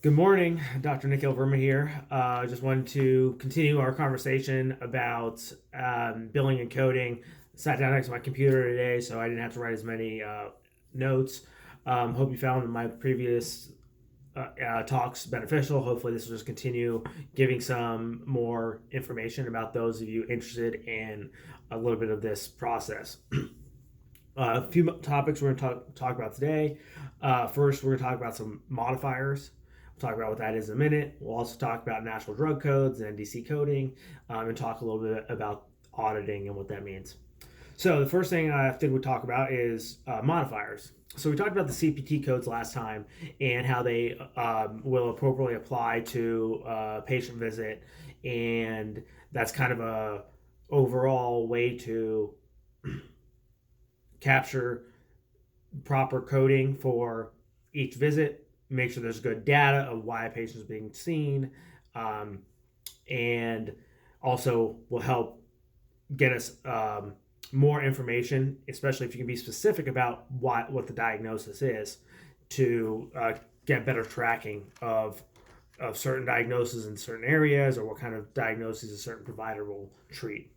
Good morning, Dr. Nick Verma here. Just wanted to continue our conversation about billing and coding. Sat down next to my computer today, so I didn't have to write as many notes. Hope you found my previous talks beneficial. Hopefully, this will just continue giving some more information about those of you interested in a little bit of this process. A few topics we're going to talk about today. First, we're going to talk about some modifiers. We'll talk about what that is in a minute. We'll also talk about national drug codes and NDC coding, and talk a little bit about auditing and what that means. So the first thing I think we talk about is modifiers. So we talked about the CPT codes last time and how they will appropriately apply to a patient visit, and that's kind of a overall way to capture proper coding for each visit, make sure there's good data of why a patient is being seen, and also will help get us more information, especially if you can be specific about what the diagnosis is, to get better tracking of certain diagnoses in certain areas, or what kind of diagnoses a certain provider will treat.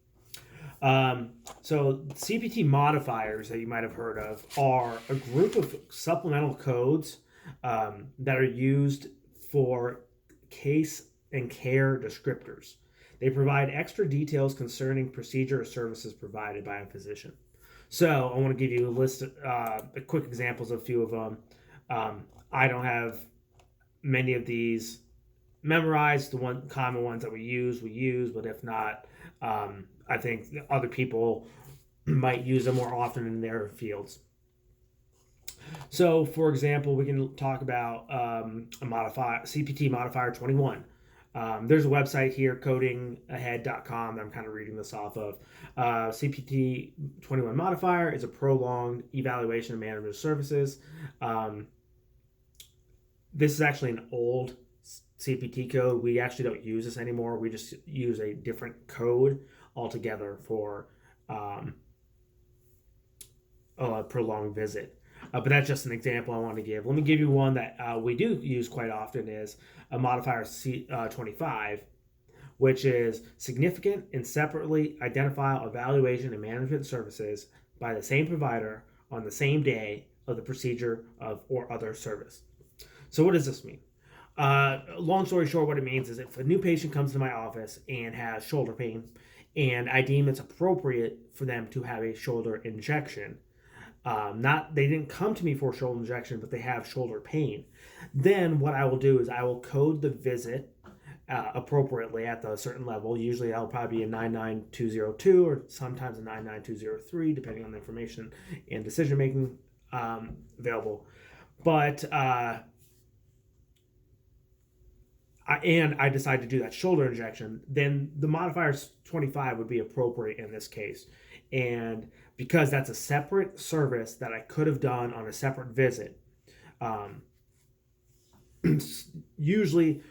So CPT modifiers that you might have heard of are a group of supplemental codes that are used for case and care descriptors. They provide extra details concerning procedure or services provided by a physician. So I want to give you a list of quick examples of a few of them. I don't have many of these memorized. The common ones that we use, but if not, I think other people might use them more often in their fields. So, for example, we can talk about CPT Modifier 21. There's a website here, codingahead.com, that I'm kind of reading this off of. CPT 21 Modifier is a prolonged evaluation of management services. This is actually an old CPT code. We actually don't use this anymore. We just use a different code altogether for a prolonged visit. But that's just an example I want to give. Let me give you one that we do use quite often, is a modifier 25, which is significant and separately identifiable evaluation and management services by the same provider on the same day of the procedure or other service. So what does this mean? Long story short, what it means is if a new patient comes to my office and has shoulder pain, and I deem it's appropriate for them to have a shoulder injection, they didn't come to me for a shoulder injection, but they have shoulder pain, then what I will do is I will code the visit appropriately at the certain level. Usually that'll probably be a 99202 or sometimes a 99203, depending on the information and decision making available. But I decide to do that shoulder injection, then the modifier 25 would be appropriate in this case. And because that's a separate service that I could have done on a separate visit, usually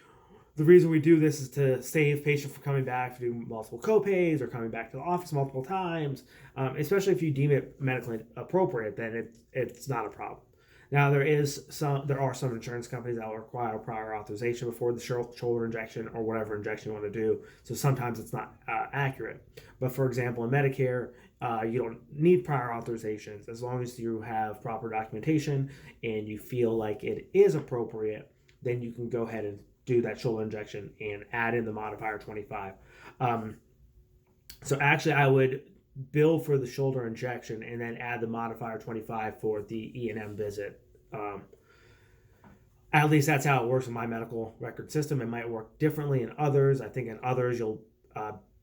the reason we do this is to save patients from coming back to do multiple copays or coming back to the office multiple times, especially if you deem it medically appropriate, then it's not a problem. Now, there are some insurance companies that will require prior authorization before the shoulder injection or whatever injection you want to do. So sometimes it's not accurate. But for example, in Medicare, you don't need prior authorizations as long as you have proper documentation and you feel like it is appropriate. Then you can go ahead and do that shoulder injection and add in the modifier 25. So actually, I would bill for the shoulder injection and then add the modifier 25 for the E&M visit. At least that's how it works in my medical record system. It might work differently in others. I think in others you'll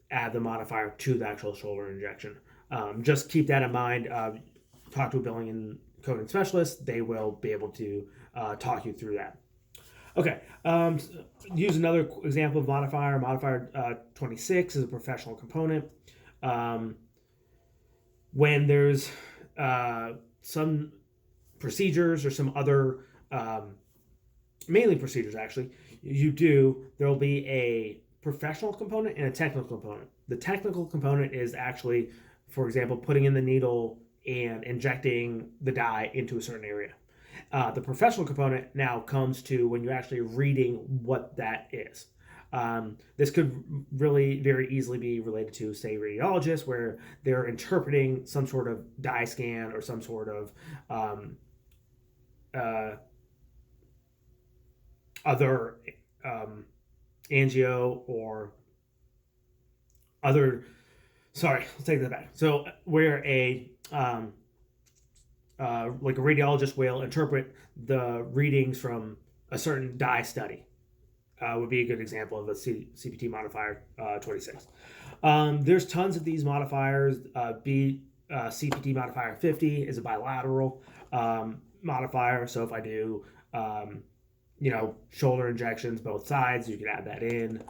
add the modifier to the actual shoulder injection. Just keep that in mind. Talk to a billing and coding specialist. They will be able to talk you through that. Okay, use another example of modifier. Modifier 26 is a professional component. When there's some procedures or some other, mainly procedures actually, there'll be a professional component and a technical component. The technical component is actually, for example, putting in the needle and injecting the dye into a certain area. The professional component now comes to when you're actually reading what that is. This could really very easily be related to, say, radiologists, where they're interpreting some sort of dye scan or some sort of other angio or other. Sorry, let's take that back. So, where like a radiologist will interpret the readings from a certain dye study. Would be a good example of a CPT modifier 26. There's tons of these modifiers. CPT Modifier 50 is a bilateral modifier. So if I do, shoulder injections, both sides, you can add that in.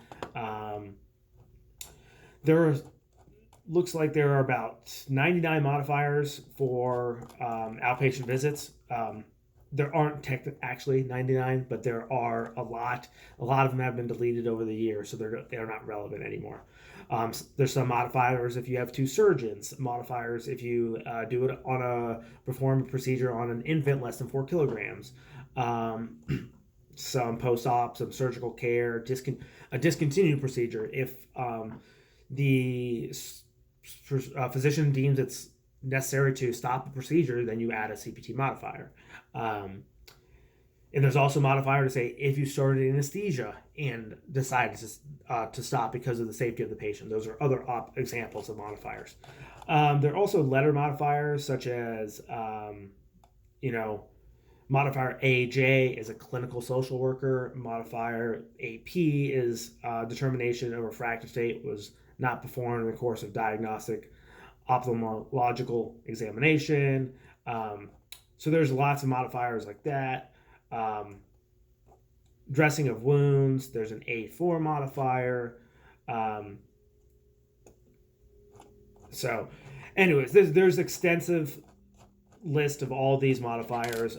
Looks like there are about 99 modifiers for outpatient visits. There aren't actually 99, but there are a lot. A lot of them have been deleted over the years, so they're not relevant anymore. There's some modifiers if you have two surgeons. Modifiers if you perform a procedure on an infant less than 4 kilograms. Some post-op, some surgical care, a discontinued procedure if the physician deems it's necessary to stop the procedure, then you add a CPT modifier. And there's also a modifier to say if you started anesthesia and decided to stop because of the safety of the patient. Those are other examples of modifiers. There are also letter modifiers such as, modifier AJ is a clinical social worker. Modifier AP is determination of refractive state was not performed in the course of diagnostic ophthalmological examination. So there's lots of modifiers like that. Dressing of wounds, there's an A4 modifier. So anyways, there's extensive list of all these modifiers.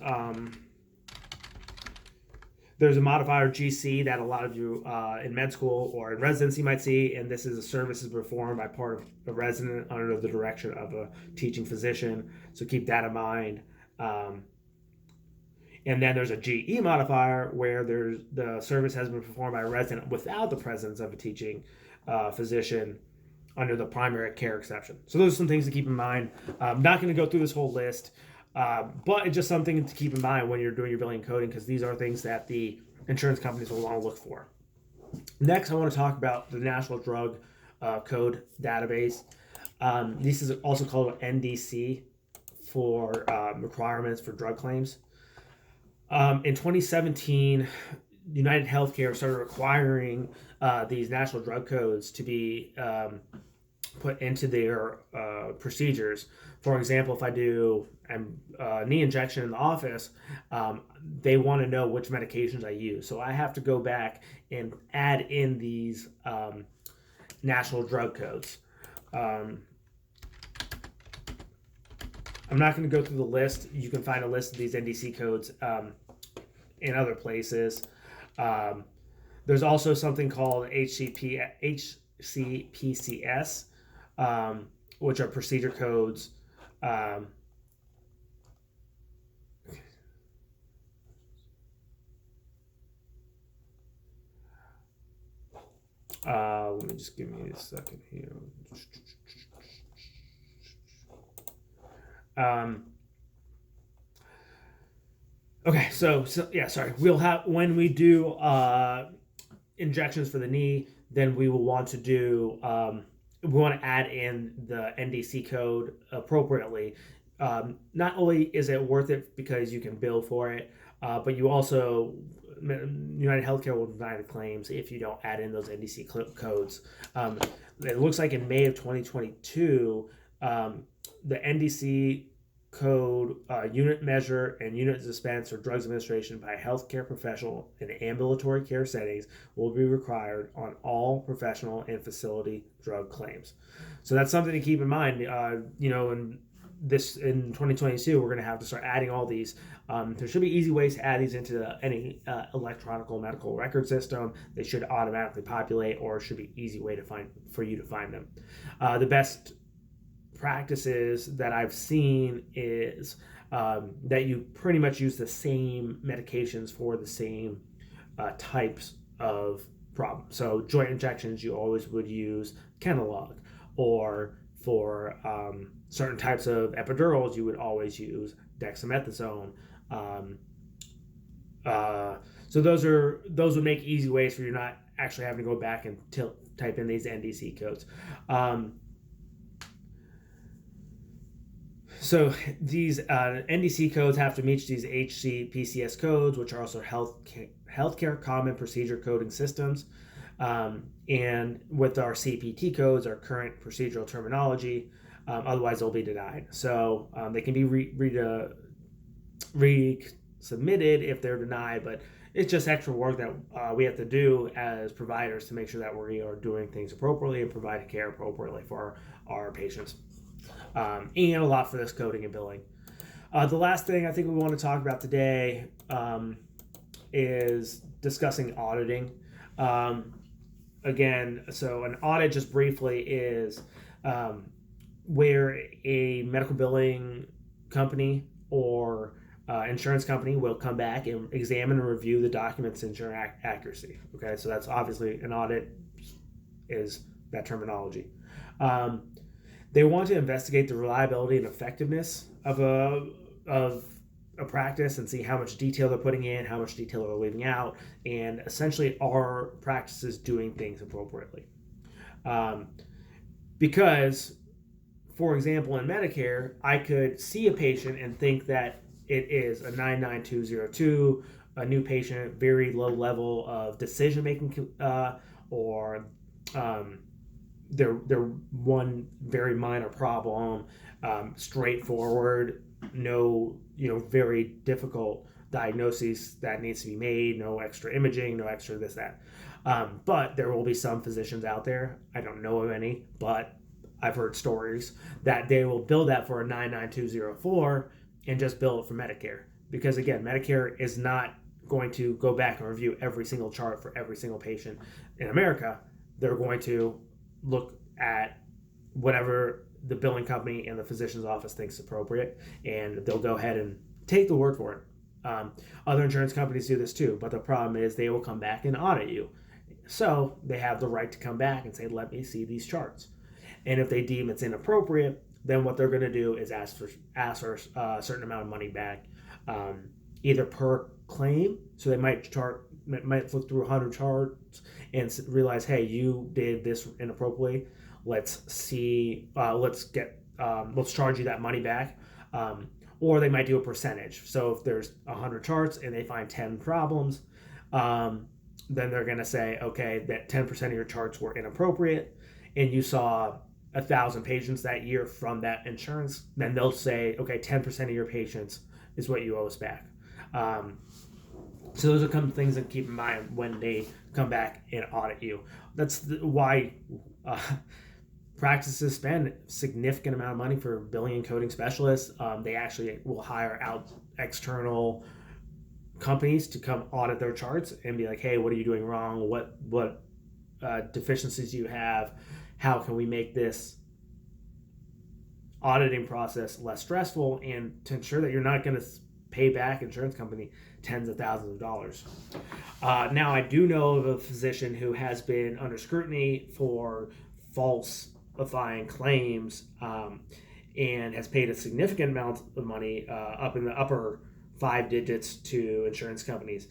There's a modifier GC that a lot of you in med school or in residency might see, and this is a service performed by part of a resident under the direction of a teaching physician. So keep that in mind. And then there's a GE modifier where the service has been performed by a resident without the presence of a teaching physician under the primary care exception. So those are some things to keep in mind. I'm not going to go through this whole list, but it's just something to keep in mind when you're doing your billing and coding, because these are things that the insurance companies will want to look for. Next, I want to talk about the National Drug Code Database. This is also called NDC for requirements for drug claims. In 2017, United Healthcare started requiring these national drug codes to be put into their procedures. For example, if I do a knee injection in the office, they want to know which medications I use. So I have to go back and add in these national drug codes. I'm not going to go through the list. You can find a list of these NDC codes in other places. There's also something called HCPCS, which are procedure codes. Let me just give me a second here. Okay, so yeah, sorry. We'll have, when we do injections for the knee, then we will want to do, we want to add in the NDC code appropriately. Not only is it worth it because you can bill for it, but you also, United Healthcare will deny the claims if you don't add in those NDC codes. It looks like in May of 2022, the NDC code, unit measure, and unit dispense for drugs administration by a healthcare professional in ambulatory care settings will be required on all professional and facility drug claims. So that's something to keep in mind. In 2022, we're going to have to start adding all these. There should be easy ways to add these into any electronic medical record system. They should automatically populate, or should be easy way for you to find them. The best practices that I've seen is that you pretty much use the same medications for the same types of problems. So joint injections, you always would use Kenalog, or for certain types of epidurals, you would always use dexamethasone. So those would make easy ways for you not actually having to go back and type in these NDC codes. So these NDC codes have to meet these HCPCS codes, which are also healthcare common procedure coding systems. And with our CPT codes, our current procedural terminology, otherwise they'll be denied. So they can be resubmitted if they're denied, but it's just extra work that we have to do as providers to make sure that we are doing things appropriately and providing care appropriately for our patients. And a lot for this coding and billing. The last thing I think we want to talk about today is discussing auditing. Again, so an audit, just briefly, is where a medical billing company or insurance company will come back and examine and review the documents' ensure accuracy. Okay, so that's obviously an audit is that terminology. They want to investigate the reliability and effectiveness of a practice and see how much detail they're putting in, how much detail they're leaving out, and essentially are practices doing things appropriately. Because, for example, in Medicare, I could see a patient and think that it is a 99202, a new patient, very low level of decision making, or they're one very minor problem, straightforward, no very difficult diagnoses that needs to be made, no extra imaging, no extra this, that. But there will be some physicians out there, I don't know of any, but I've heard stories that they will bill that for a 99204 and just bill it for Medicare. Because again, Medicare is not going to go back and review every single chart for every single patient in America. They're going to look at whatever the billing company and the physician's office thinks appropriate, and they'll go ahead and take the word for it. Other insurance companies do this too, but the problem is they will come back and audit you. So they have the right to come back and say, let me see these charts. And if they deem it's inappropriate, then what they're going to do is ask for a certain amount of money back, either per claim. So they might flip through 100 charts and realize, hey, you did this inappropriately. Let's charge you that money back. Or they might do a percentage. So if there's 100 charts and they find 10 problems, then they're going to say, okay, that 10% of your charts were inappropriate, and you saw 1,000 patients that year from that insurance, then they'll say, okay, 10% of your patients is what you owe us back. So those are some things to keep in mind when they come back and audit you. That's why practices spend a significant amount of money for billing and coding specialists. They actually will hire out external companies to come audit their charts and be like, hey, what are you doing wrong? What deficiencies do you have? How can we make this auditing process less stressful, and to ensure that you're not going to pay back insurance company tens of thousands of dollars. Now, I do know of a physician who has been under scrutiny for falsifying claims and has paid a significant amount of money up in the upper 5 digits to insurance companies.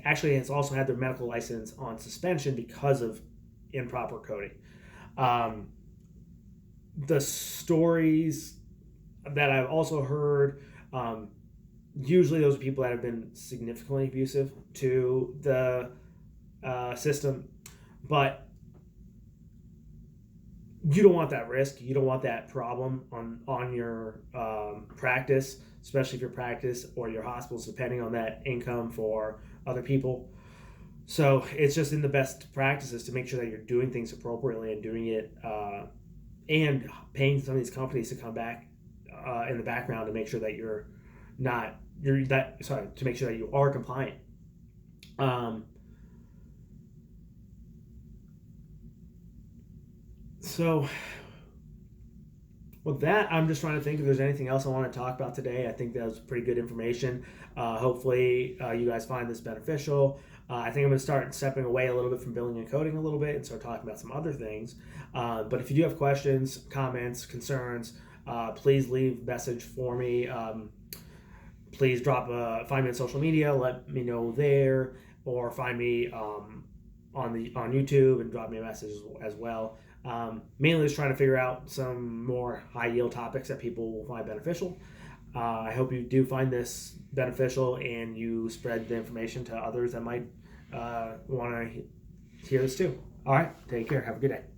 Actually has also had their medical license on suspension because of improper coding. The stories that I've also heard, usually those are people that have been significantly abusive to the system, but you don't want that risk. You don't want that problem on your practice, especially if your practice or your hospitals depending on that income for other people. So it's just in the best practices to make sure that you're doing things appropriately and doing it and paying some of these companies to come back in the background to make sure that to make sure that you are compliant. So With that, I'm just trying to think if there's anything else I want to talk about today. I think that was pretty good information. Hopefully, you guys find this beneficial. I think I'm going to start stepping away a little bit from billing and coding a little bit and start talking about some other things. But if you do have questions, comments, concerns, please leave a message for me. Please find me on social media. Let me know there, or find me on YouTube and drop me a message as well. Mainly just trying to figure out some more high yield topics that people will find beneficial. I hope you do find this beneficial and you spread the information to others that might want to hear this too. All right, take care. Have a good day.